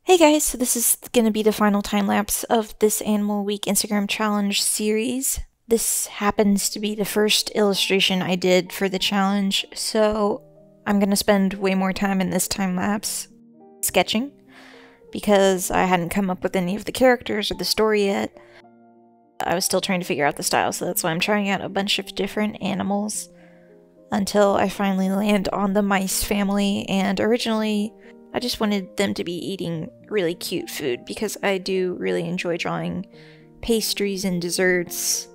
Hey guys, so this is going to be the final time lapse of this Animal Week Instagram challenge series. This happens to be the first illustration I did for the challenge, so I'm going to spend way more time in this time lapse sketching because I hadn't come up with any of the characters or the story yet. I was still trying to figure out the style, so that's why I'm trying out a bunch of different animals until I finally land on the mice family. And originally I just wanted them to be eating really cute food because I do really enjoy drawing pastries and desserts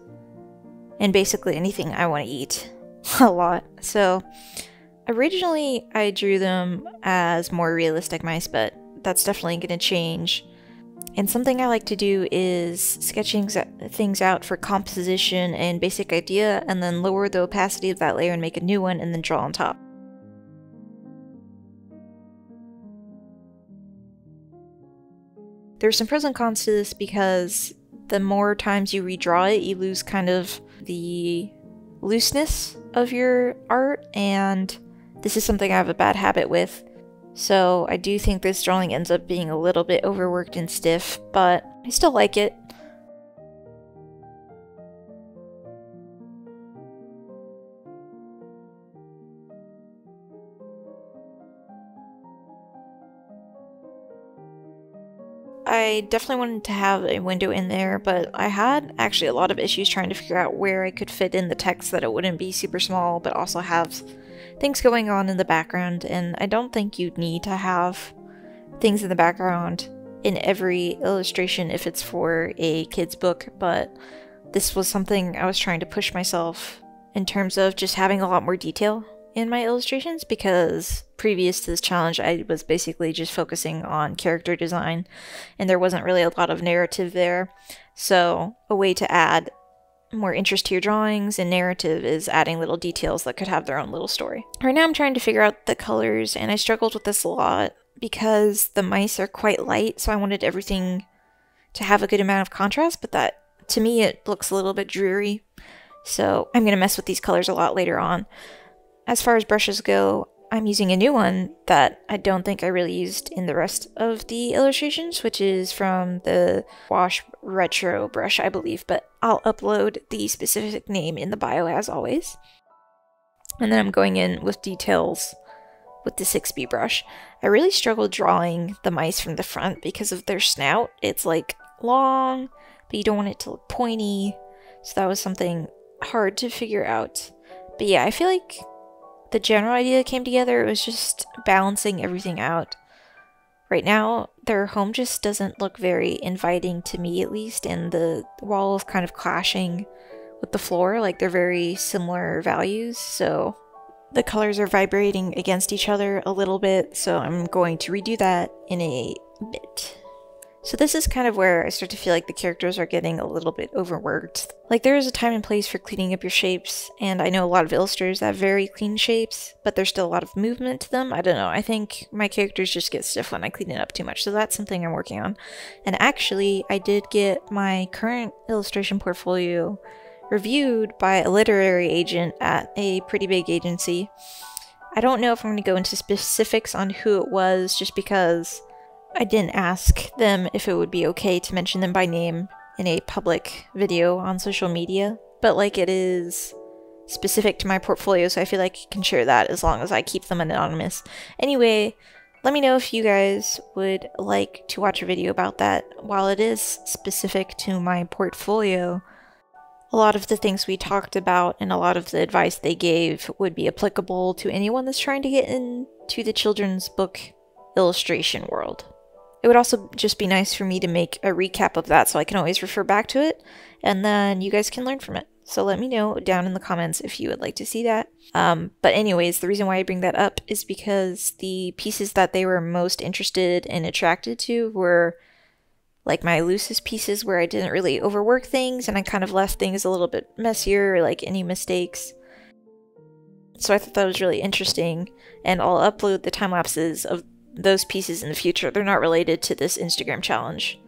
and basically anything I want to eat a lot. So originally I drew them as more realistic mice, but that's definitely going to change. And something I like to do is sketching things out for composition and basic idea, and then lower the opacity of that layer and make a new one, and then draw on top. There's some pros and cons to this because the more times you redraw it, you lose kind of the looseness of your art, and this is something I have a bad habit with. So I do think this drawing ends up being a little bit overworked and stiff, but I still like it. I definitely wanted to have a window in there, but I had actually a lot of issues trying to figure out where I could fit in the text that it wouldn't be super small, but also have things going on in the background, and I don't think you'd need to have things in the background in every illustration if it's for a kid's book, but this was something I was trying to push myself in terms of just having a lot more detail in my illustrations, because previous to this challenge I was basically just focusing on character design and there wasn't really a lot of narrative there. So a way to add more interest to your drawings and narrative is adding little details that could have their own little story. Right now I'm trying to figure out the colors, and I struggled with this a lot because the mice are quite light, so I wanted everything to have a good amount of contrast, but that, to me, it looks a little bit dreary. So I'm going to mess with these colors a lot later on. As far as brushes go, I'm using a new one that I don't think I really used in the rest of the illustrations, which is from the Gouache Retro brush, I believe, but I'll upload the specific name in the bio as always. And then I'm going in with details with the 6B brush. I really struggled drawing the mice from the front because of their snout. It's like long, but you don't want it to look pointy, so that was something hard to figure out. But yeah, I feel like the general idea came together. It was just balancing everything out. Right now, their home just doesn't look very inviting to me, at least, and the wall is kind of clashing with the floor. Like, they're very similar values, so the colors are vibrating against each other a little bit, so I'm going to redo that in a bit. So this is kind of where I start to feel like the characters are getting a little bit overworked. Like, there is a time and place for cleaning up your shapes, and I know a lot of illustrators have very clean shapes, but there's still a lot of movement to them. I don't know, I think my characters just get stiff when I clean it up too much, so that's something I'm working on. And actually, I did get my current illustration portfolio reviewed by a literary agent at a pretty big agency. I don't know if I'm going to go into specifics on who it was, just because I didn't ask them if it would be okay to mention them by name in a public video on social media, but like, it is specific to my portfolio, so I feel like I can share that as long as I keep them anonymous. Anyway, let me know if you guys would like to watch a video about that. While it is specific to my portfolio, a lot of the things we talked about and a lot of the advice they gave would be applicable to anyone that's trying to get into the children's book illustration world. It would also just be nice for me to make a recap of that so I can always refer back to it, and then you guys can learn from it. So let me know down in the comments if you would like to see that. But anyways, the reason why I bring that up is because the pieces that they were most interested and attracted to were like my loosest pieces, where I didn't really overwork things and I kind of left things a little bit messier, like any mistakes. So I thought that was really interesting, and I'll upload the time lapses of those pieces in the future. They're not related to this Instagram challenge.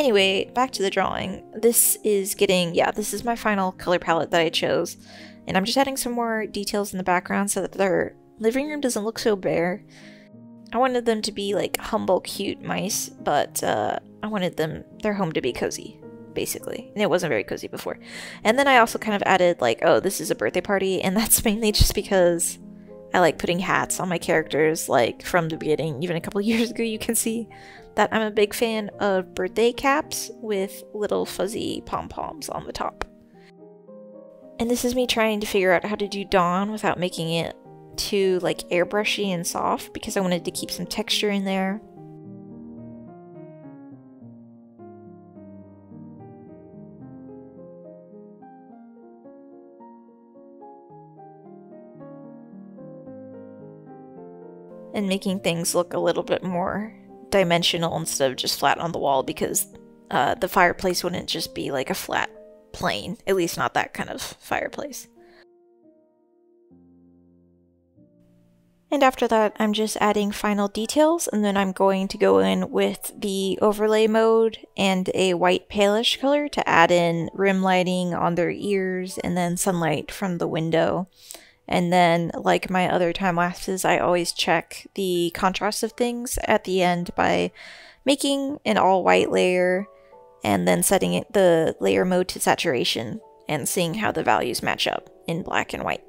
Anyway, back to the drawing. This is getting, yeah, this is my final color palette that I chose. And I'm just adding some more details in the background so that their living room doesn't look so bare. I wanted them to be like humble, cute mice, but I wanted their home to be cozy, basically. And it wasn't very cozy before. And then I also kind of added like, oh, this is a birthday party, and that's mainly just because I like putting hats on my characters, like from the beginning. Even a couple years ago, you can see that I'm a big fan of birthday caps with little fuzzy pom-poms on the top. And this is me trying to figure out how to do Dawn without making it too like airbrushy and soft, because I wanted to keep some texture in there. And making things look a little bit more dimensional instead of just flat on the wall, because the fireplace wouldn't just be like a flat plane, at least not that kind of fireplace. And after that, I'm just adding final details, and then I'm going to go in with the overlay mode and a white palish color to add in rim lighting on their ears and then sunlight from the window. And then, like my other time lapses, I always check the contrast of things at the end by making an all white layer and then setting the layer mode to saturation and seeing how the values match up in black and white.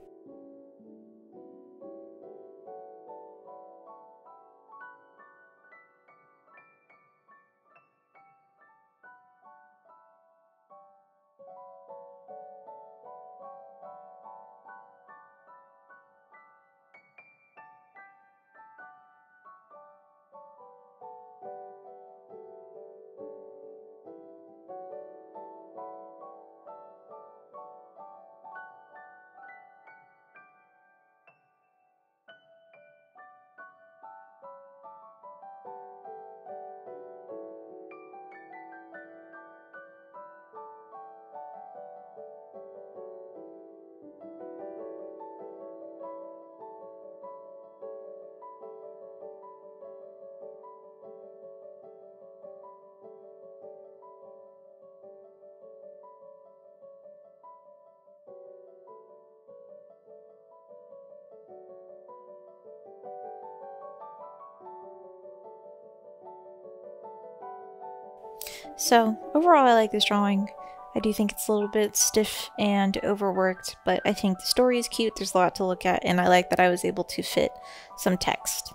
So, overall I like this drawing. I do think it's a little bit stiff and overworked, but I think the story is cute, there's a lot to look at, and I like that I was able to fit some text.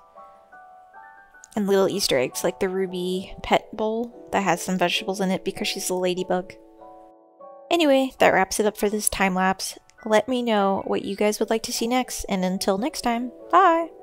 And little Easter eggs, like the Ruby pet bowl that has some vegetables in it because she's a ladybug. Anyway, that wraps it up for this time lapse. Let me know what you guys would like to see next, and until next time, bye!